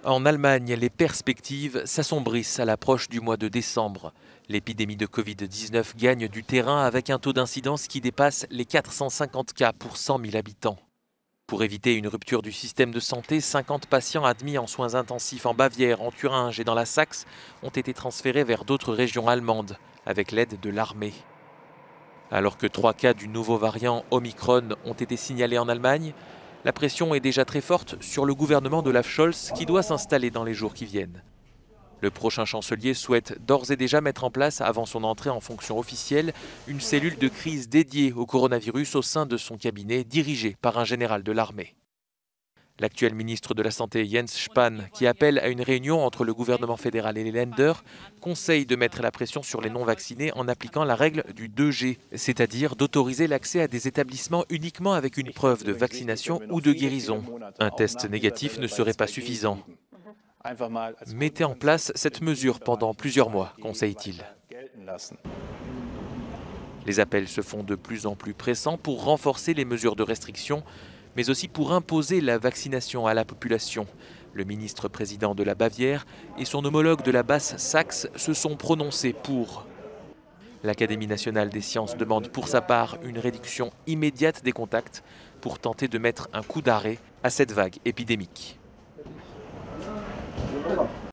En Allemagne, les perspectives s'assombrissent à l'approche du mois de décembre. L'épidémie de Covid-19 gagne du terrain avec un taux d'incidence qui dépasse les 450 cas pour 100 000 habitants. Pour éviter une rupture du système de santé, 50 patients admis en soins intensifs en Bavière, en Thuringe et dans la Saxe ont été transférés vers d'autres régions allemandes, avec l'aide de l'armée. Alors que 3 cas du nouveau variant Omicron ont été signalés en Allemagne, la pression est déjà très forte sur le gouvernement d'Olaf Scholz qui doit s'installer dans les jours qui viennent. Le prochain chancelier souhaite d'ores et déjà mettre en place, avant son entrée en fonction officielle, une cellule de crise dédiée au coronavirus au sein de son cabinet, dirigée par un général de l'armée. L'actuel ministre de la Santé Jens Spahn, qui appelle à une réunion entre le gouvernement fédéral et les Länder, conseille de mettre la pression sur les non-vaccinés en appliquant la règle du 2G, c'est-à-dire d'autoriser l'accès à des établissements uniquement avec une preuve de vaccination ou de guérison. Un test négatif ne serait pas suffisant. Mettez en place cette mesure pendant plusieurs mois, conseille-t-il. Les appels se font de plus en plus pressants pour renforcer les mesures de restriction, mais aussi pour imposer la vaccination à la population. Le ministre-président de la Bavière et son homologue de la Basse-Saxe se sont prononcés pour. L'Académie nationale des sciences demande pour sa part une réduction immédiate des contacts pour tenter de mettre un coup d'arrêt à cette vague épidémique.